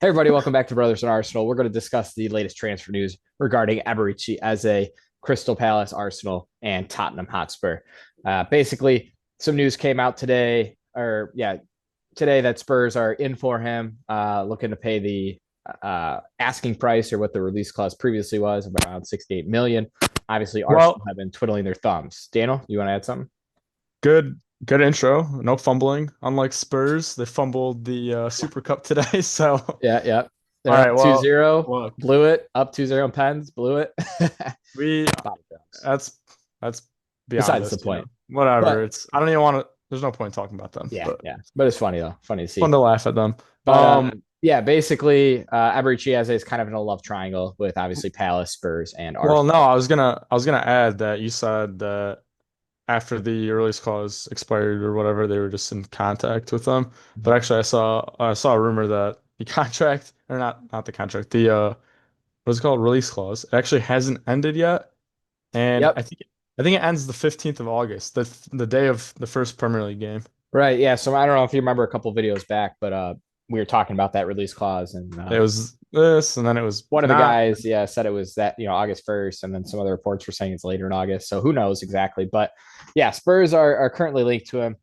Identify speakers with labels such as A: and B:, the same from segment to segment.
A: Hey everybody, welcome back to Brothers in Arsenal. We're going to discuss the latest transfer news regarding Eberechi Eze, Crystal Palace, Arsenal, and Tottenham Hotspur. Basically, some news came out today, today that Spurs are in for him, looking to pay the asking price or what the release clause previously was, of around 68 million. Obviously, Arsenal
B: Well,
A: have been twiddling their thumbs. Daniel, you want to add something?
B: good intro. No fumbling. Unlike Spurs, they fumbled the Super Cup today. So,
A: Yeah, yeah.
B: all
A: They're
B: right.
A: up two
B: Well,
A: zero.
B: look,
A: Blew it. Up 2-0 in pens, blew it.
B: we
A: Bobby Jones.
B: that's beyond
A: Besides the
B: this.
A: point.
B: Whatever.
A: But
B: It's I don't even want to. There's no point talking about them,
A: yeah,
B: but
A: yeah. But it's funny though. Funny to
B: fun
A: see.
B: to laugh at them.
A: But yeah, basically, Eberechi Eze is kind of in a love triangle with obviously Palace, Spurs, and
B: Well, no,
A: Arsenal.
B: I was gonna add that you said that after the release clause expired or whatever, they were just in contact with them. But actually, I saw a rumor that the contract, or not the contract, the what's it called, release clause, it actually hasn't ended yet, and
A: Yep.
B: I think it ends the 15th of August, the day of the first Premier League game.
A: Right. Yeah. So I don't know if you remember a couple videos back, but we were talking about that release clause, and
B: It was this, and then it was
A: one of the
B: not.
A: guys, yeah, said it was that August 1st, and then some other reports were saying it's later in August. So who knows exactly? But yeah, Spurs are currently linked to him.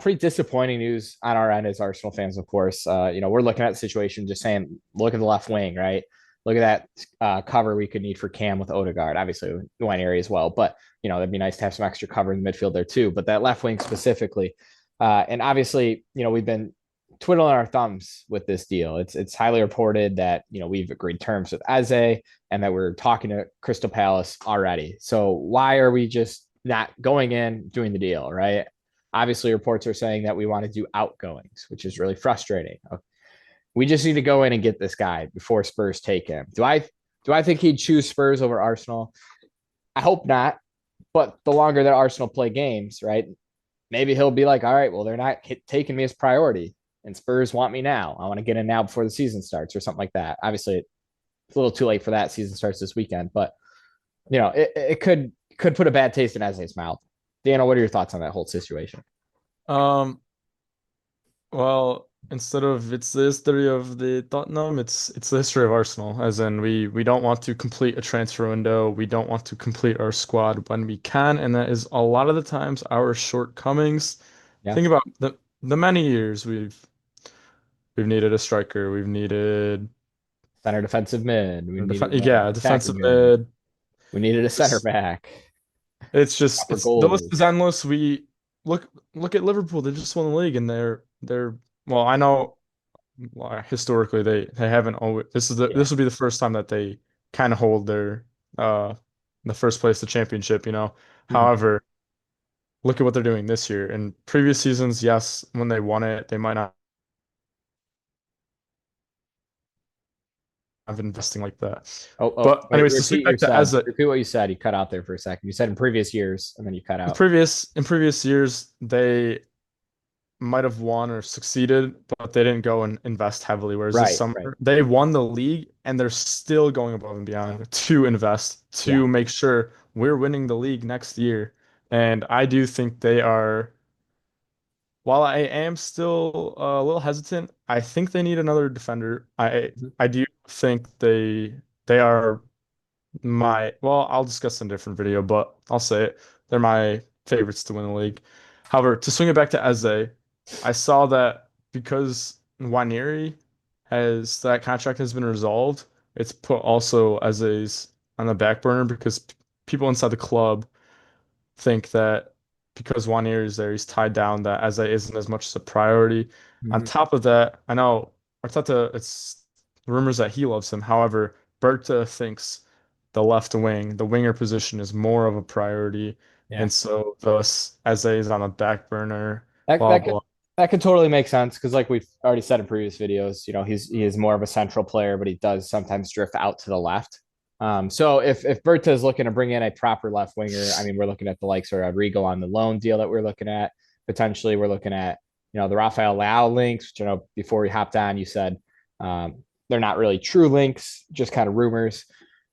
A: Pretty disappointing news on our end as Arsenal fans, of course. We're looking at the situation, just saying, look at the left wing, right? Look at that cover we could need for Cam with Odegaard, obviously Area as well. But that'd be nice to have some extra cover in the midfield there too. But that left wing specifically, and obviously, we've been twiddling our thumbs with this deal. It's highly reported that we've agreed terms with Eze and that we're talking to Crystal Palace already. So why are we just not going in doing the deal, right? Obviously, reports are saying that we want to do outgoings, which is really frustrating. We just need to go in and get this guy before Spurs take him. Do I think he'd choose Spurs over Arsenal? I hope not. But the longer that Arsenal play games, right? Maybe he'll be like, all right, well, they're not taking me as priority, and Spurs want me now. I want to get in now before the season starts or something like that. Obviously, it's a little too late for that. Season starts this weekend, but it could put a bad taste in Eze's mouth. Daniel, what are your thoughts on that whole situation?
B: Um, well, instead of it's the history of the Tottenham, it's the history of Arsenal. As in, we don't want to complete a transfer window. We don't want to complete our squad when we can, and that is a lot of the times our shortcomings.
A: Yeah,
B: Think about the many years we've needed a striker. We've needed
A: center defensive mid. We needed
B: yeah,
A: attacking
B: defensive
A: mid.
B: mid.
A: We needed a center
B: Just
A: back.
B: it's just
A: Proper
B: it's the list
A: goalies.
B: is endless. We look at Liverpool. They just won the league, and they're well. I know historically they haven't always.
A: Yeah.
B: This will be the first time that they kind of hold their uh the first place, the championship.
A: Mhm.
B: However, look at what they're doing this year. In previous seasons, yes, when they won it, they might not have investing like that.
A: Oh,
B: But
A: wait.
B: anyways, to swing back to Eze,
A: Repeat what you said. You cut out there for a second. You said in previous years, and then you cut out.
B: in previous years they might have won or succeeded, but they didn't go and invest heavily. Whereas this
A: Right. Right.
B: summer, they won the league and they're still going above and beyond to invest
A: Yeah.
B: to make sure we're winning the league next year. And I do think they are, while I am still a little hesitant, I think they need another defender.
A: Mhm.
B: I do think they are well, I'll discuss in a different video, but I'll say it. They're my favorites to win the league. However, to swing it back to Eze, I saw that because Waneri has that contract has been resolved, it's put also Eze's on the back burner because people inside the club think that because Waneri is there, he's tied down, that Eze isn't as much as a priority. On
A: Mhm.
B: top of that, I know Arteta, it's rumors that he loves him. However, Berta thinks the winger position is more of a priority.
A: Yeah.
B: And so thus Eze is on the back burner,
A: That
B: blah,
A: that could
B: blah.
A: that could totally make sense because, like we've already said in previous videos, he is more of a central player, but he does sometimes drift out to the left. So if Berta is looking to bring in a proper left winger, I mean, we're looking at the likes of Rodrigo on the loan deal that we're looking at. Potentially, we're looking at the Rafael Leão links. Which, before we hopped on, you said they're not really true links, just kind of rumors.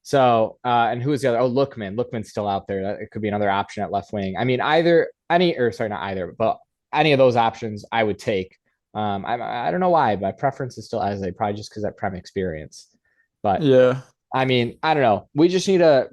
A: So, and who is the other? Oh, Lookman. Lookman's still out there. It could be another option at left wing. I mean, either any, or sorry, not either, but any of those options I would take. I don't know why. My preference is still Eze, probably just because that prem experience. But
B: Yeah.
A: I mean, I don't know. We just need to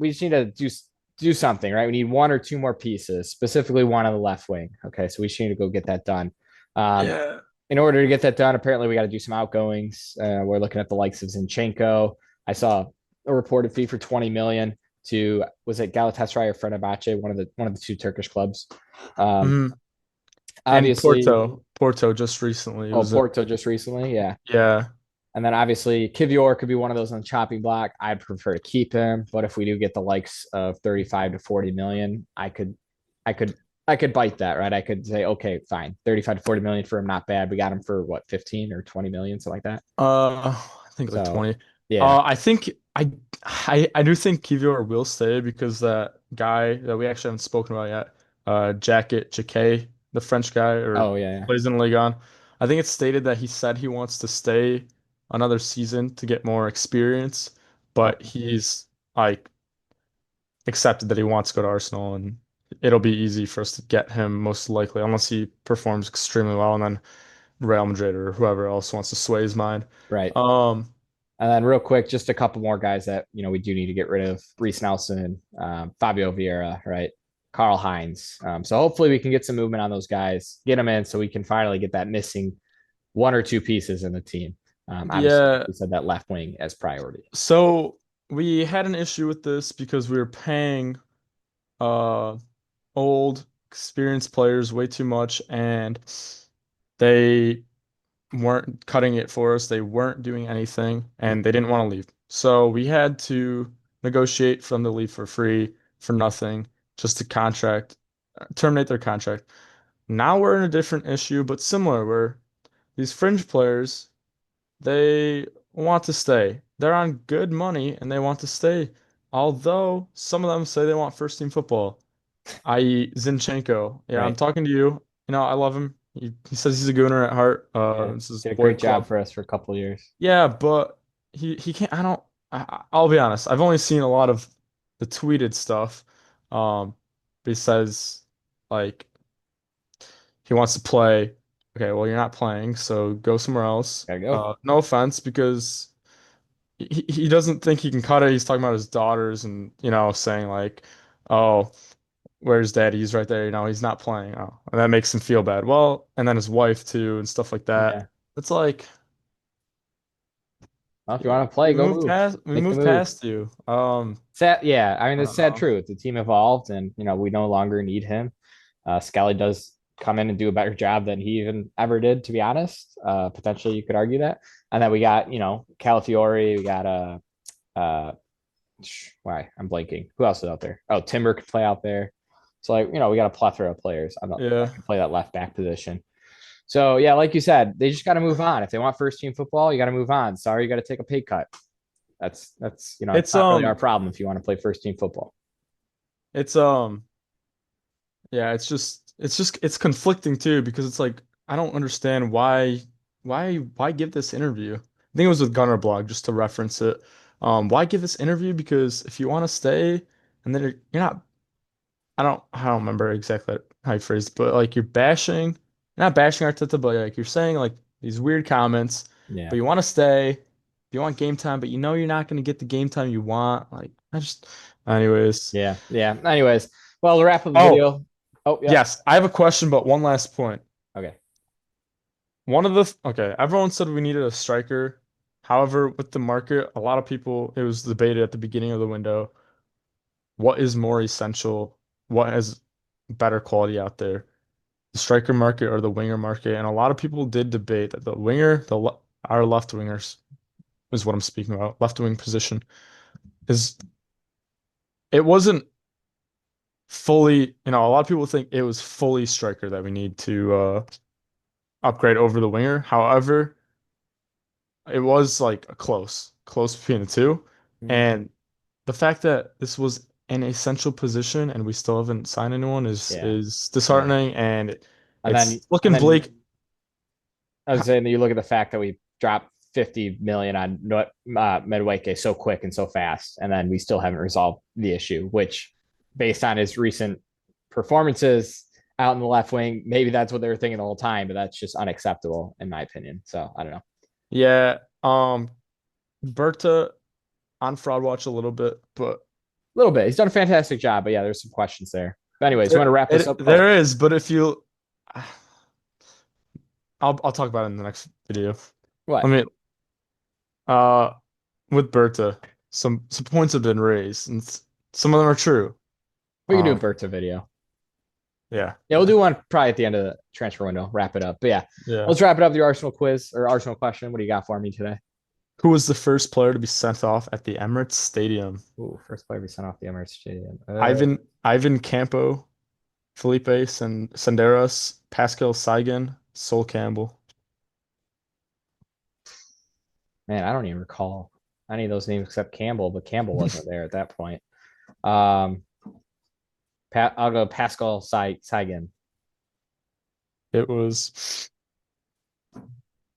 A: do something, right? We need one or two more pieces, specifically one on the left wing. Okay, so we just need to go get that done. Um,
B: Yeah.
A: in order to get that done, apparently we got to do some outgoings. We're looking at the likes of Zinchenko. I saw a reported fee for 20 million to was it Galatasaray or Fenerbahce, one of the two Turkish clubs. Um,
B: Mhm. And
A: obviously,
B: Porto just recently
A: oh
B: was it?
A: Porto just recently, yeah.
B: Yeah.
A: And then obviously Kivior could be one of those on the chopping block. I'd prefer to keep him, but if we do get the likes of 35 to 40 million, I could, I could bite that, right? I could say, okay, fine, 35 to 40 million for him, not bad. We got him for what, 15 or 20 million, something like that.
B: I think like
A: So
B: 20.
A: yeah.
B: I think I do think Kivior will stay because that guy that we actually haven't spoken about yet, Jacket Jacquet, the French guy or
A: Oh yeah,
B: plays in Ligue 1. I think it's stated that he said he wants to stay another season to get more experience,
A: yeah.
B: but
A: Okay.
B: he's like accepted that he wants to go to Arsenal and it'll be easy for us to get him most likely unless he performs extremely well and then Real Madrid or whoever else wants to sway his mind.
A: Right.
B: Um,
A: And then real quick, just a couple more guys that we do need to get rid of: Reese Nelson, Fabio Vieira, right? Carl Hines. So hopefully we can get some movement on those guys, get them in, so we can finally get that missing one or two pieces in the team. Obviously,
B: yeah,
A: we said that left wing as priority.
B: so we had an issue with this because we were paying uh old experienced players way too much and they weren't cutting it for us. They weren't doing anything and they didn't want to leave. So we had to negotiate for them to leave for free, for nothing, just to terminate their contract. Now we're in a different issue, but similar, where these fringe players, they want to stay. They're on good money and they want to stay. Although some of them say they want first team football, i.e. Zinchenko. Yeah, I'm
A: Right.
B: talking to you. I love him. He says he's a gooner at heart.
A: Yeah.
B: This is
A: Did a
B: boy
A: great job
B: club.
A: for us for a couple of years.
B: Yeah, but he can't. I don't. I'll be honest. I've only seen a lot of the tweeted stuff. But he says like he wants to play. Okay, well you're not playing, so go somewhere else.
A: Gotta go.
B: No offense, because he doesn't think he can cut it. He's talking about his daughters and saying like, oh, where's daddy? He's right there. He's not playing. Oh, and that makes him feel bad. Well, and then his wife too and stuff like that.
A: Yeah.
B: It's like
A: Well, if you want to play, go move.
B: we
A: Make the
B: moved
A: move.
B: past you.
A: Sad, yeah. I mean,
B: I
A: it's
B: don't
A: sad
B: know.
A: truth. The team evolved, and we no longer need him. Scully does come in and do a better job than he even ever did, to be honest. Potentially, you could argue that. And then we got Calafiore. We got uh, why I'm blanking. Who else is out there? Oh, Timber could play out there. So we got a plethora of players that
B: Yeah.
A: can play that left back position. So yeah, like you said, they just got to move on. If they want first team football, you got to move on. Sorry, you got to take a pay cut. It's
B: It's
A: not really our problem if you want to play first team football.
B: it's yeah, it's conflicting too because it's like I don't understand why give this interview? I think it was with Gunner Blog just to reference it. Why give this interview? Because if you want to stay and then you're not I don't remember exactly how you phrased it, but like you're not bashing Arteta, but like you're saying like these weird comments,
A: Yeah,
B: but you want to stay, you want game time, but you know you're not going to get the game time you want. Anyways.
A: yeah, yeah. Anyways, well, to wrap up the
B: Oh,
A: video. Oh, yep.
B: yes, I have a question, but one last point.
A: Okay.
B: Okay, everyone said we needed a striker. However, with the market, a lot of people, it was debated at the beginning of the window, what is more essential? What has better quality out there? The striker market or the winger market? And a lot of people did debate that our left wingers is what I'm speaking about. Left wing position is it wasn't fully, a lot of people think it was fully striker that we need to upgrade over the winger. However, it was like a close between the two.
A: Mhm.
B: And the fact that this was an essential position and we still haven't signed anyone is
A: Yeah,
B: is
A: yeah.
B: disheartening and
A: And then
B: it's
A: and
B: looking
A: then
B: bleak.
A: I was saying that you look at the fact that we dropped 50 million on Medweke so quick and so fast, and then we still haven't resolved the issue, which, based on his recent performances, out in the left wing. Maybe that's what they were thinking the whole time, but that's just unacceptable in my opinion. So I don't know.
B: Yeah. Berta on fraud watch a little bit, but
A: A little bit. He's done a fantastic job, but yeah, there's some questions there. But anyways, you want to wrap this up? Oh,
B: there is, but if you I'll talk about it in the next video.
A: what?
B: Let me uh with Berta, some points have been raised and some of them are true.
A: We can do a
B: Um
A: Berta video.
B: yeah,
A: Yeah, we'll do one probably at the end of the transfer window. Wrap it up. But yeah,
B: yeah.
A: let's wrap it up. The Arsenal quiz or Arsenal question. What do you got for me today?
B: Who was the first player to be sent off at the Emirates Stadium?
A: Ooh, first player we sent off the Emirates Stadium.
B: Ivan Campo, Felipe Senderos, Pascal Saigan, Sol Campbell.
A: Man, I don't even recall any of those names except Campbell, but Campbell wasn't there at that point. Um, I'll go Pascal Saigan.
B: It was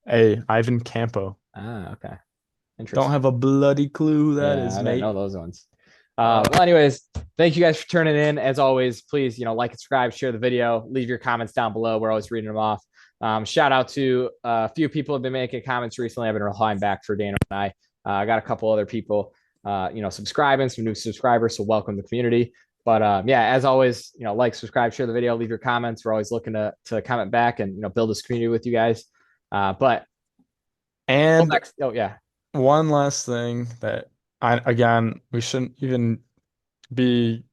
B: a Ivan Campo.
A: Ah, okay.
B: Don't
A: Interesting.
B: have a bloody clue who that
A: Yeah,
B: is,
A: I didn't know
B: mate.
A: those ones.
B: Uh,
A: Well, anyways, thank you guys for turning in. As always, please, like and subscribe, share the video, leave your comments down below. We're always reading them off. Shout out to a few people have been making comments recently. I've been replying back for Dana and I. I got a couple other people, subscribing, some new subscribers. So welcome to the community. But yeah, as always, like, subscribe, share the video, leave your comments. We're always looking to comment back and build this community with you guys. But
B: and
A: next, oh yeah,
B: one last thing that again, we shouldn't even be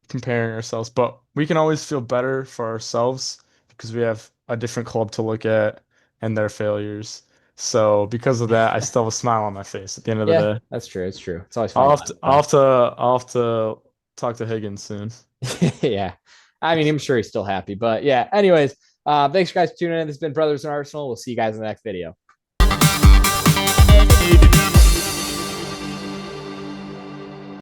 B: comparing ourselves, but we can always feel better for ourselves because we have a different club to look at and their failures. So because of that, I still have a smile on my face at the end of the
A: yeah,
B: day.
A: that's true. It's true. It's always fun to laugh about.
B: I'll have to talk to Higgins soon.
A: Yeah. I mean, I'm sure he's still happy. But yeah, anyways, thanks guys for tuning in. This has been Brothers in Arsenal. We'll see you guys in the next video.